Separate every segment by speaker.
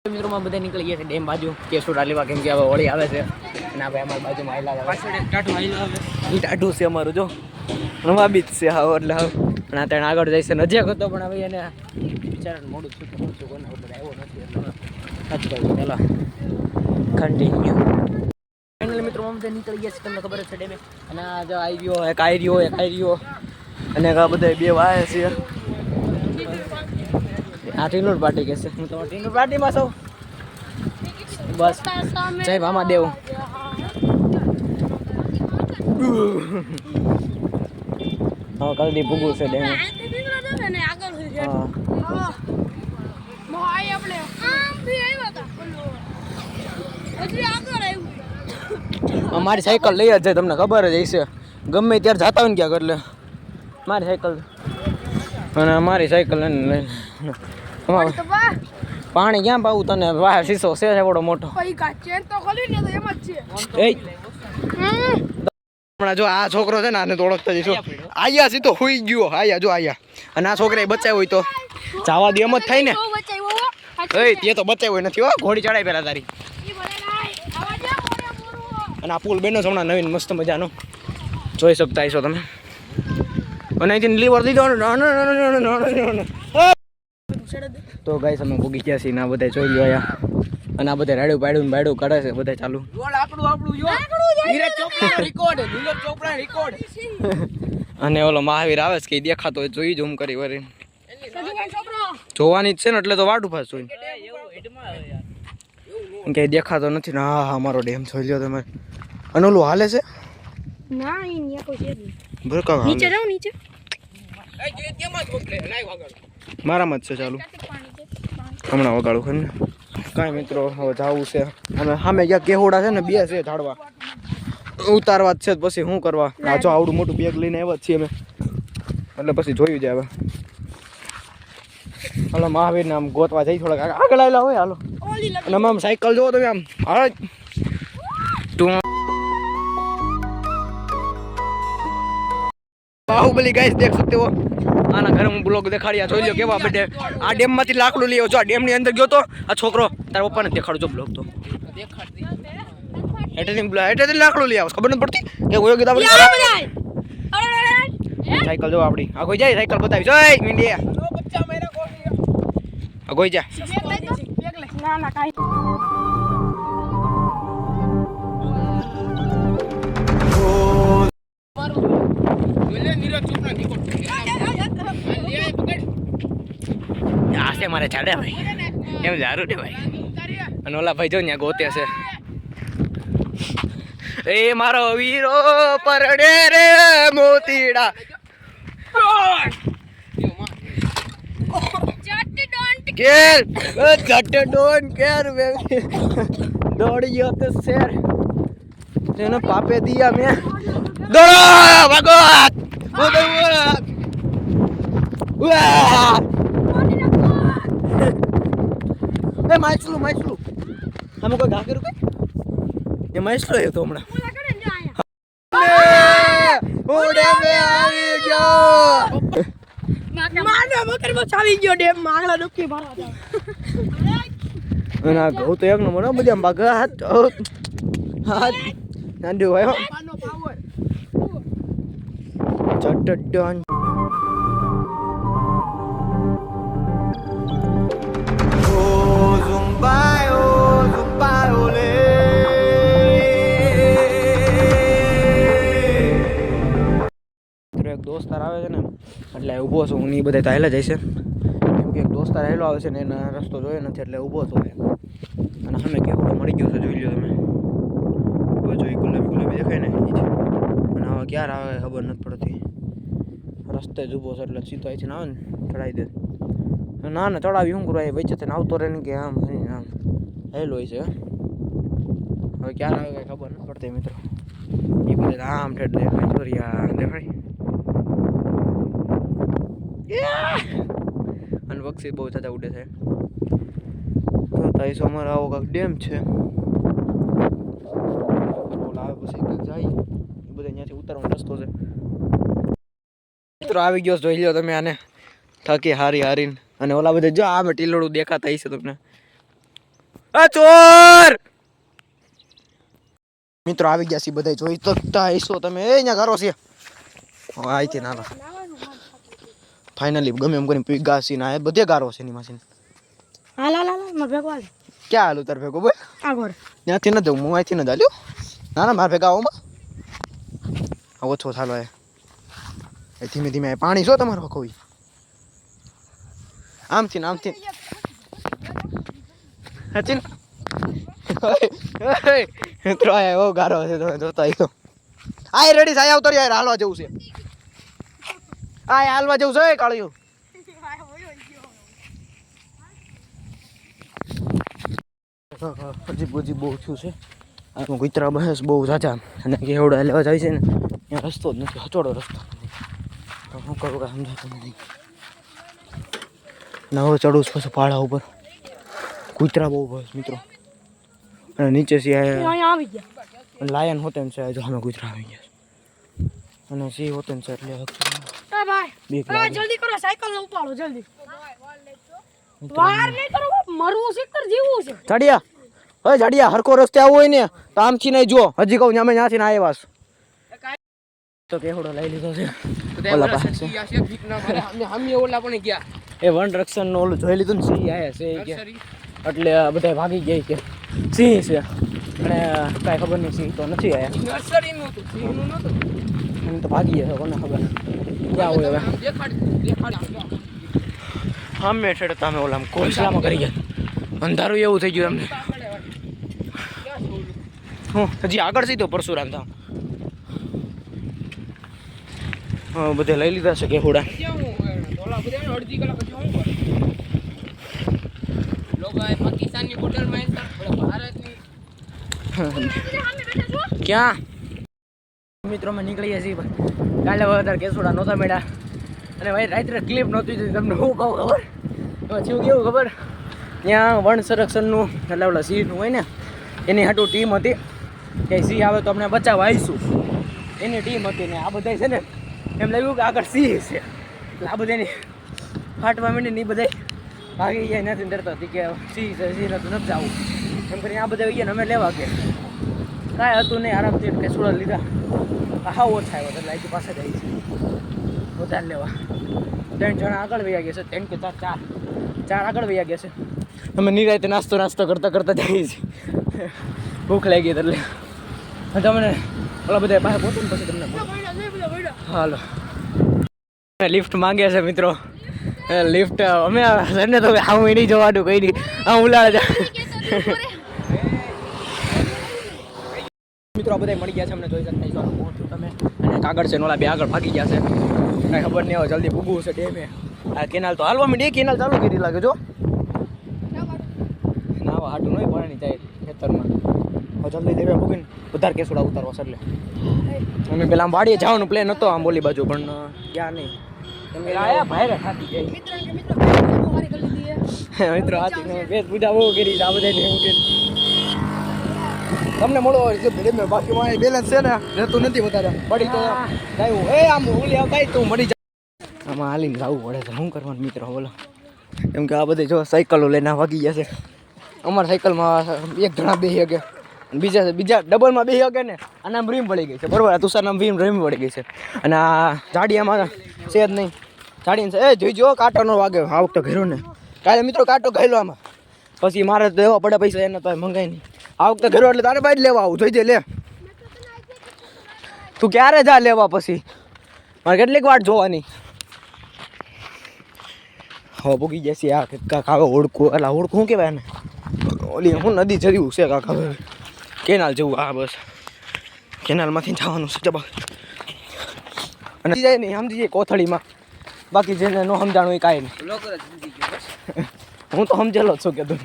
Speaker 1: મિત્રો માં બધા નીકળી ગયા છે ડેમ બાજુ કેસુડા લેવા, કેમ કે હવે હોળી આવે છે અને આપણે અમારી બાજુમાં આયલા પાછળ એક ટાટું આયલા આવે એ ટાટું છે અમારું જો નવા બીચ છે હા એટલે હવે અને આ ત્યાં આગળ જઈશે નજીક હતો પણ હવે એને બિચારાને મોડું છૂટું કોને બધા આવ્યો નથી એટલે સાચું કહ્યું ચાલો કન્ટિન્યુ. ફાઇનલી મિત્રો અમે નીકળી ગયા છે, તમને ખબર છે ડેમે અને આ જો આવી ગયો એક આવી રહ્યો અને આ બધા બે વાય છે આ ટીનોર પાર્ટી કે છે. હું તમારી ટીનોર પાર્ટીમાં છું બસ જય વામાદેવ. હા કલદી ભૂગું છે ડેમ. અમારી સાયકલ લઈ જ જાય, તમને ખબર જ હશે ગમે ત્યારે જતા હોય ને ક્યાંક એટલે મારી સાયકલ અને અમારી સાયકલ લઈને પાણી ક્યાં પાવું તને વાહ શીશો છે એવડો મોટો. હમણાં જો આ છોકરો છે ને આને તો ઓળખતા જઈશું આયા સીધો હુઈ ગયો આયા જો આયા અને આ છોકરા બચાવ્યો હોય તો જવા દે એમ જ થાય ને. તે તો બચાવ્યો નથી હો, ઘોડી ચડાઈ પેલા તારી. અને આ પુલ બેનો હમણાં નવીન મસ્ત મજાનો જોઈ શકતા હશો તમે. અને અહીંથી લીવર દીધો તો ગાઈસ અમે ભૂગી ગયા છીએ ના બધા જોઈ લો આયા અને આ બધા રાડ્યું બાડ્યું કાઢે છે બધા ચાલુ. અને ઓલો મહાવીર આવે છે કે દેખાતો હોય જોઈ ઝૂમ કરી વરીને જોવાની જ છે ને એટલે તો વાટું પાસ જોઈ કે દેખાતો નથી ને. હા હા મારો ડેમ જોઈ લો તમે. અને ઓલું હાલે છે મારામાં જ છે ચાલુ હમણાં વગાડું ખરું ને કાંઈ મિત્રો હવે જવું છે અને સામે ક્યાં કેહોડા છે ને બે છે ઝાડવા ઉતારવા જ છે પછી શું કરવા. આ જો આવડું મોટું બેગ લઈને આવ્યા જ છીએ અમે એટલે પછી જોયું જાય હવે. હાલો મહાવીરને આમ ગોતવા જઈ થોડાક આગળ આવેલા હોય હાલો. અને આમ સાયકલ જોવો તમે આમ હા બાહુબલી ગાઈસ દેખ સકતે હો. આના ઘરે હું બ્લોગ દેખાડ્યા જોઈ લો કેવા બધે આ ડેમ માંથી લાકડું લઈ આવ્યો છો. આ ડેમ ની અંદર ગયો તો આ છોકરો તારા પપ્પાને દેખાડજો બ્લોગ તો એટલે લાકડું લઈ આવો ખબર નથી પડતી કે ઓયો કીધા સાયકલ જો આપડી આ કોઈ જાય સાયકલ બતાવી જોઈ મીંડી આ કોઈ જા આસે મારે ચાડે ભાઈ એમ સારું ને ભાઈ. અને ઓલા ભાઈ જો ને ગોતે છે એ મારો વીરો પરડે રે મોતીડા કેર જટ ડોન્ટ કેર બેબી દોડ ગયો તો શેર તેનો પાપે દિયા મેં દોડો ભાગો એ માછલું અમે કોઈ ઘા કર્યું એ માછલો હતો હમણાં ઉડે મે આવી ગયો માના મકરમાં ચાલી ગયો ડેમ માંગલા ડુકી મારવા અને આ ઘઉં તો એક નંબર બધા ભાગા હાથ નાંડ્યો ભાઈ ચટડન દોસ્તાર આવે છે ને એટલે ઊભો છું હું. એ બધા તો હાલે જાય છે કેમ કે એક દોસ્તાર હેલો આવે છે ને એનો રસ્તો જોયો નથી એટલે ઊભો છું. અને સામે કેવડો મળી ગયો છે જોઈ લો તમે જોઈ ગુલાબી દેખાય ને એ છે. અને હવે ક્યારે આવે ખબર નથી પડતી રસ્તે જ ઊભો છે એટલે સીધો અહીંથી આવે ને ચડાવી દે ના ને ચડાવી શું કરવા વચ્ચે તેને આવતો રહે ને કે આમ હેલો હોય છે. હવે ક્યારે આવે કઈ ખબર નથી પડતી મિત્રો. એ બધા આમ ઠેઠ દેખાય ચોરિયા દેખાય અને પક્ષી બહુ થતા ઉડે છે. તો તાઈસો અમારે આવો કાંક ડેમ છે આવે પછી જાય એ બધા અહીંયાથી ઉતારવાનો રસ્તો છે મિત્રો. આવી ગયો જોઈ લો તમે આને થકી હારીને અને ઓલા બધા જો આ ટીલોડું દેખાતા હશે તમને આ ચોર મિત્રો આવી ગયા છે બધા જોઈ તો આઈસો તમે એ અહીંયા ગારો છે આઈથી નાના ફાઇનલી ગમે એમ કરીને પીગા છે ના બધે ગારો છે ની માસીન
Speaker 2: હાલ હાલ હાલ માર ભેગો હાલ
Speaker 1: ક્યાં હાલું તાર ભેગો બોય
Speaker 2: આગળ
Speaker 1: ત્યાંથી ન જવું હું અહીંથી ન ચાલ્યો ના ના માર ભેગા આવો ઓછો ચાલો એ ધીમે ધીમે પાણી છો તમારો કોઈ આમથી ને આમથી હચીન મિત્રો એવો ગારો છે તમે જોતા આવ્યો આ રેડી સાહેબ આવતો યાર હાલવા જવું છે આ હાલવા જવું છે કાળિયું હજી બહુ થયું છે આ કુતરા બસ બહુ જાજા અને કેવડા લેવા જાય છે ને ત્યાં રસ્તો જ નથી હચોડો રસ્તો તો હું કરું કાંઈ સમજાતું નથી નવો ચડું પછી પાડા ઉપર કુતરા બહુ બસ મિત્રો અને નીચે
Speaker 2: આવી ગયા
Speaker 1: લાયન હોતેન છે જો અમે કુતરા આવી ગયા અને સી હોતેન છે એટલે
Speaker 2: ભાઈ જલ્દી કરો સાયકલ ઉપાડો જલ્દી વાર નહીં કરો મરવું સિકર જીવવું છે
Speaker 1: જાડિયા ઓય જાડિયા હરકો રસ્તે આવો હોય ને તો આમથી નહીં જો હજી કહું અમે ત્યાંથી ના આવ્યા તો કેવડો લઈ લીધો છે ઓલા પાસે
Speaker 3: અમે ઓલા પણ ગયા
Speaker 1: એ વન રક્ષણ નો ઓલું જોઈ લીધું ને સિંહ આયા છે કે એટલે બધા ભાગી ગયા કે સિંહ છે અને કાંઈ ખબર નહીં સિંહ તો નથી આયા
Speaker 3: નર્સરીનું હતું સિંહનું નહોતું
Speaker 1: એમ તો ભાગી ગયા કોને ખબર ક્યાં હોય હવે
Speaker 3: દેખાડ
Speaker 1: અમે છેડતા અમે ઓલા કોસલામાં કરી ગયા અંધારું એવું થઈ ગયું અમને હું હજી આગળ સીધો પરશુરામ ધામ હા બધે લઈ લીધા છે કેહુડા
Speaker 3: અડધી કલાક પછી હું કરું લોકો પાકિસ્તાનની બોર્ડરમાં ભારતની
Speaker 1: ક્યાં મિત્રો અમે નીકળી ગયા છીએ કાલે વધારે કેસોડા નહોતા મેળ્યા અને ભાઈ રાત્રે ક્લિપ નહોતી તમને શું કહું ખબર થયું કેવું ખબર ત્યાં વન સંરક્ષણનું એટલે ઓલા સિંહનું હોય ને એની હાટું ટીમ હતી કે સિંહ આવે તો આપણે બચાવવા આવીશું એની ટીમ હતી ને આ બધા છે ને એમ લાગ્યું કે આગળ સિંહ છે એટલે આ બધાની ફાટવા માંડી ને એ બધા ભાગી ગયા નથી ડરતા હતી કે સિંહ છે સિંહ નતું નથી જવું એમ કરીને આ બધા ગયા અમે લેવા ગયા કાંઈ હતું નહીં આરામથી કે સુરત લીધા હા ઓછા આવ્યો એટલે અહીંથી પાસે જાય છે વધારે લેવા 3 જણા આગળ વયા ગયા છે 3 કે 4 આગળ વયા ગયા છે અમે નિરાતે નાસ્તો કરતા જઈએ છીએ ભૂખ લાગી એટલે તમને ઓલા બધા બહાર પહોંચે ને પછી તમને હાલો લિફ્ટ માંગે છે મિત્રો લિફ્ટ અમે સરને તો આવું નહીં જવાનું કઈ નહીં આ ઉલાળ મિત્રો બધા મળી ગયા છે અમને જોઈ શકતા પહોંચ્યું તમે અને કાગળ છે ઓલા બે આગળ ભાગી ગયા છે કાંઈ ખબર નહીં આવે જલ્દી ભૂગવું છે ડેમે આ કેનાલ તો હાલવા માંડી કેનાલ ચાલુ કરી લાગે જો નાવા હાટું નહીં પાણી જાય ખેતરમાં જલ્દી દેવે ભૂગીને વધારે કેસોડા ઉતારવા છે એટલે અમે પેલા આમ વાડીએ જવાનું પ્લેન હતો આમ બોલી બાજુ પણ ક્યાં નહીં આયા ભાઈ ખાતી જાય મિત્રો આથી બેસ પૂજા બહુ કરી આ બધા તમને મળો હોય બાકી મારે બેલેન્સ છે ને રહેતું નથી વધારે પડી તો ગાયું એ આમ ઓલી આવતા તું મળી જાય આમાં હાલીને જવું પડે છે શું કરવાનું મિત્રો બોલો કેમ કે આ બધે જો સાયકલો લઈને વાગી ગયા છે અમારા સાયકલમાં એક જણા બેસી શકે બીજા ડબલમાં બેસી શકે ને આ નામ રીમ પડી ગઈ છે બરોબર તુષાર નામ રીમ પડી ગઈ છે અને આ જાડિયામાં છે જ નહીં જાડીને એ જોઈજો કાંટો નો વાગે આ વખતે ઘેરો ને કાલે મિત્રો કાંટો ગયેલો આમાં પછી મારે તો એવા પડે પૈસા એને તો મંગાય નહીં આ વખતે ઘરો એટલે તારે બાઈ જ લેવા આવું જોઈજે લે તું ક્યારે જા લેવા પછી મારે કેટલીક વાર જોવાની હવે પૂગી જશે આ કાકા ઓળખું એટલે ઓળખું શું કહેવાય ને ઓલી હું નદી જર્યું છે કાકા કેનાલ જેવું આ બસ કેનાલમાંથી જવાનું છે જબા અને જાય નહીં સમજી જાય કોથળીમાં બાકી જેને ન સમજાણું એ કાંઈ નહીં હું તો સમજેલો જ છું કે તું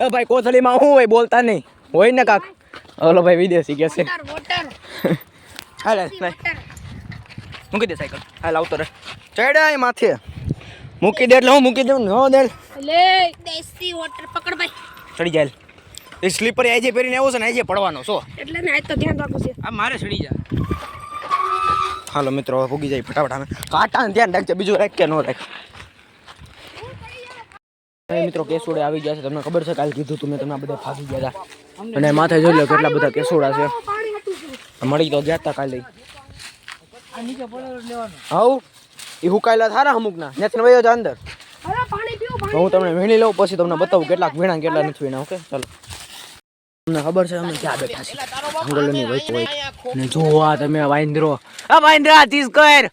Speaker 1: એ ભાઈ કોથળીમાં શું હોય બોલતા નહીં હોય ને કાક ઓલો ભાઈ વિદેશી કે છે હાલે મૂકી દે સાયકલ હાલ આવતો રે ચડ્યા માથે મૂકી દે એટલે હું મૂકી દઉં ને હો દે
Speaker 2: લે દેશી વોટર પકડ ભાઈ
Speaker 1: ચડી જાય એ સ્લીપર આજે પહેરીને આવ્યો છે ને આજે પડવાનો છો
Speaker 2: એટલે ને આજ તો ધ્યાન રાખવું છે
Speaker 3: આ મારે ચડી જા
Speaker 1: હાલો મિત્રો હવે ભૂગી જાય ફટાફટ અમે કાંટાને ધ્યાન રાખજે બીજું રાખ કે ન રાખ હવે મિત્રો કેસુડા આવી ગયા છે. તમને ખબર છે કાલે કીધું તું મેં તમને બધા ભાગી ગયા હતા અને માથે જોઈ લો કેટલા બધા કેસુડા છે.
Speaker 2: પાણી હતું
Speaker 1: મળી તો ગયા હતા કાલે. હાઉ એ હુકાયેલા થારા અમુક ના નેથન વયો જા અંદર.
Speaker 2: અરે પાણી પીવું
Speaker 1: હું તમને વીણી લઉં પછી તમને બતાવું કેટલાક વીણા કેટલા નથી વીણા. ઓકે ચાલો. તમને ખબર છે અમે ક્યાં બેઠા છીએ જંગલોની વચ્ચે હોય ને જોવા તમે વાંદરો આ વાંદરા તીસ કર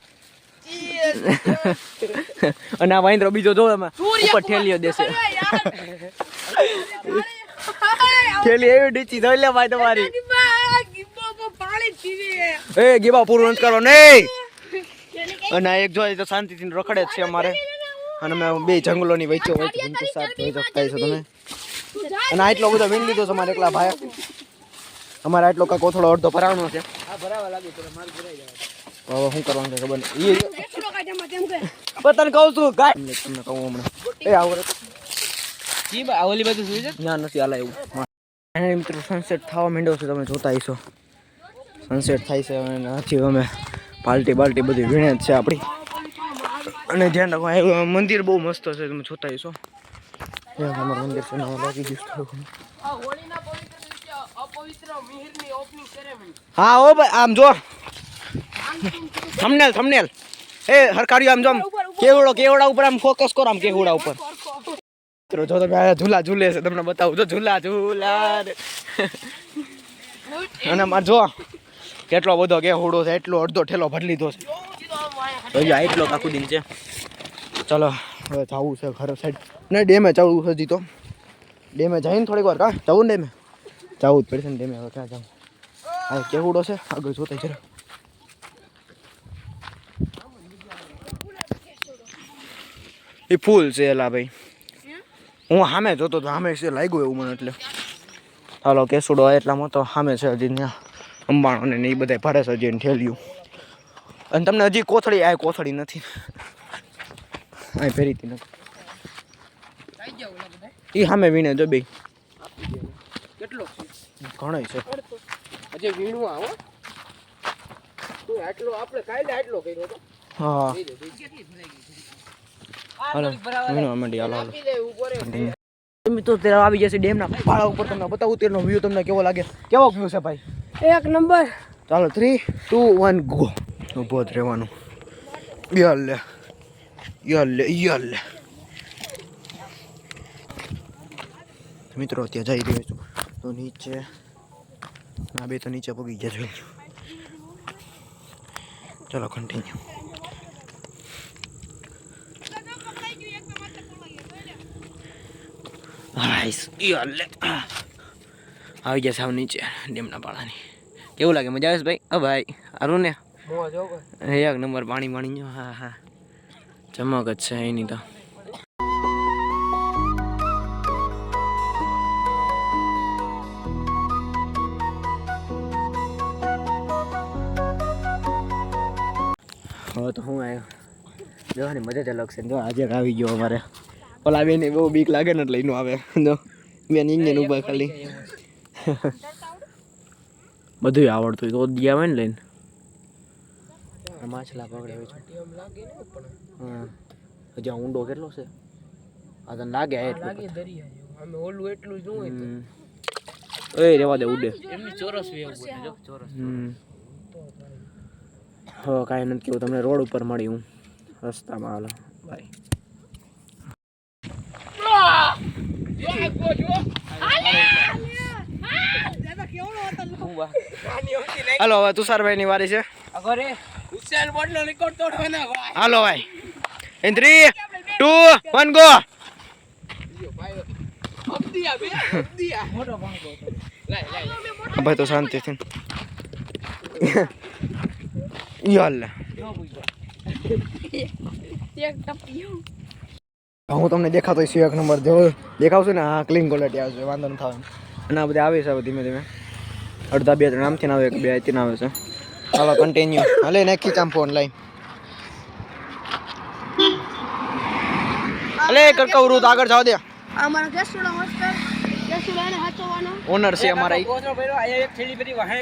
Speaker 1: અને આ વાંદરો બીજો જો તમે ઉપર ઠેલીઓ દેશે ઠેલી એવી ડીચી જોઈ લે ભાઈ તમારી
Speaker 2: પાણી પીવે
Speaker 1: એ ગીબા પૂરું નથી કરો નહીં અને આ એક જોઈ તો શાંતિથી રખડે જ છે અમારે અને અમે બે જંગલોની વચ્ચે હોય છે બિલકુલ સાથ જોઈ શકતા છો તમે અને આટલો બધો વીણ લીધો છે અમારે એકલા ભાઈ અમારે આટલો કાંક થોડો અડધો ભરાવાનો છે. હવે શું કરવાનું છે ખબર નહીં તને કહું છું ગાય તમને કહું હમણાં એ આવડે
Speaker 3: ઓલી બધું સુઈ છે
Speaker 1: ના નથી હાલા એવું મિત્રો સનસેટ થવા માંડ્યો છે તમે જોતા હશો સનસેટ થાય છે અને હજી અમે પાલટી બધી વીણે જ છે આપણી અને ધ્યાન રાખો એવું મંદિર બહુ મસ્ત છે તમે જોતા હશો અમારું મંદિર છે નવા લાગી ગયું હા ઓ ભાઈ આમ જો થંબનેલ એ હરકાર્યો આમ જો કેવડા ઉપર આમ ફોકસ કરો આમ કેવડા ઉપર મિત્રો જો તમે આ ઝૂલા ઝૂલે છે તમને બતાવું જો ઝૂલા અને માર જો કેટલો બધો કેવડો છે એટલો અડધો ઠેલો ભરી લીધો છે તો એટલો કાકુ દિન છે. ચાલો હવે જવું છે ઘર સાઈડ ને ડેમે જવું છે હજી તો ડેમે જઈને થોડીક વાર કા જવું ને ડેમે જવું જ પડશે ને ડેમે હવે ક્યાં જવું આ કેવડો છે આગળ જોતા જરા એ ફૂલ છે એલા ભાઈ હું સામે જોતો તો સામે છે લાગ્યું એવું મને એટલે ચાલો કેસુડો એટલામાં તો સામે છે હજી ત્યાં અંબાણો ને એ બધા ભરે છે હજી ઠેલ્યું અને તમને હજી કોથળી આ કોથળી નથી આ ફેરીતી નથી એ સામે વીણે જો બે
Speaker 3: કેટલો
Speaker 1: ઘણો છે
Speaker 3: હજી વીણવા આવો આટલો આપણે કાલે આટલો કર્યો તો
Speaker 1: હા હાલો વીણવા માંડી હાલો મિત્રો ત્યારે આવી જશે ડેમના પાળા ઉપર તમને બતાવું તેનો વ્યૂ તમને કેવો લાગે કેવો વ્યૂ છે ભાઈ
Speaker 2: એક નંબર
Speaker 1: ચાલો 3 2 1 ગો ઊભો જ રહેવાનું યલ્લે મિત્રો ત્યાં જઈ રહ્યો છું તો નીચે ના બે તો નીચે પગી ગયા જોઈ ચલો કન્ટિન્યુ આવી ગયા સાવ નીચે ડેમના પાળાની કેવું લાગે મજા આવે છે ભાઈ હા ભાઈ સારું ને એક નંબર પાણી હા ચમક જ છે એની તો હવે તો હું આવ્યો જોવાની મજા જ અલગ છે જો આજે આવી ગયો અમારે ઓલા બેન બહુ બીક લાગે ને એટલે એનું આવે જો બેન ઇંગેન ઉભા ખાલી બધું આવડતું તો ગયા હોય ને લઈને માછલા પકડે હોય છે હા હજી ઊંડો કેટલો છે આ તને લાગે
Speaker 3: અમે ઓલું એટલું જ હોય
Speaker 1: એ રેવા દે ઉડે
Speaker 3: એમની ચોરસ વેવ જો ચોરસ
Speaker 1: હો કાંઈ નથી કેવું તમને રોડ ઉપર મળી હું રસ્તામાં હાલો બાય હાલો હવે તુષારભાઈ ની વારી છે હાલો ભાઈ 3 2 1 ગો ભાઈ તો શાંતિથી યાલે હું તમને દેખાતો છું એક નંબર જો દેખાવશું ને હા ક્લીન ક્વોલિટી આવશે વાંધો નથી આવે અને આ બધા આવે છે ધીમે ધીમે અડધા 2 3 આમથી આવે 2 અહીંથી આવે છે ચાલો કન્ટિન્યુ હાલે નાખી ચામ ફોન લાઈ અલે કરકવરું તો આગળ જાવ દે
Speaker 2: અમારો કેસુડો મસ્ત કેસુડાને હાચવાનો
Speaker 1: ઓનર છે અમારા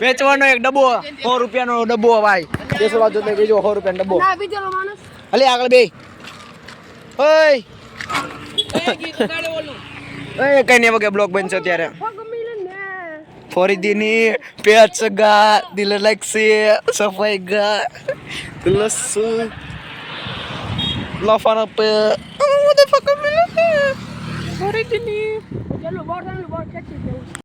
Speaker 1: વેચવાનો એક ડબ્બો 100 રૂપિયાનો ડબ્બો ભાઈ કેસુડા જોતે કીજો 100 રૂપિયાનો ડબ્બો
Speaker 2: ના બીજો માણસ
Speaker 1: અલે આગળ બે ઓય એ કઈ નહીં વગે બ્લોગ બનશે ત્યારે
Speaker 2: પગ મિલે ને
Speaker 1: ફરીદીની પેટ સગા દિલ લાગશે સફાઈ ગા લસુ લફાના પે મધરફકર મિલે ફરીદીની
Speaker 2: ચલો બોર ખેંચી દેવું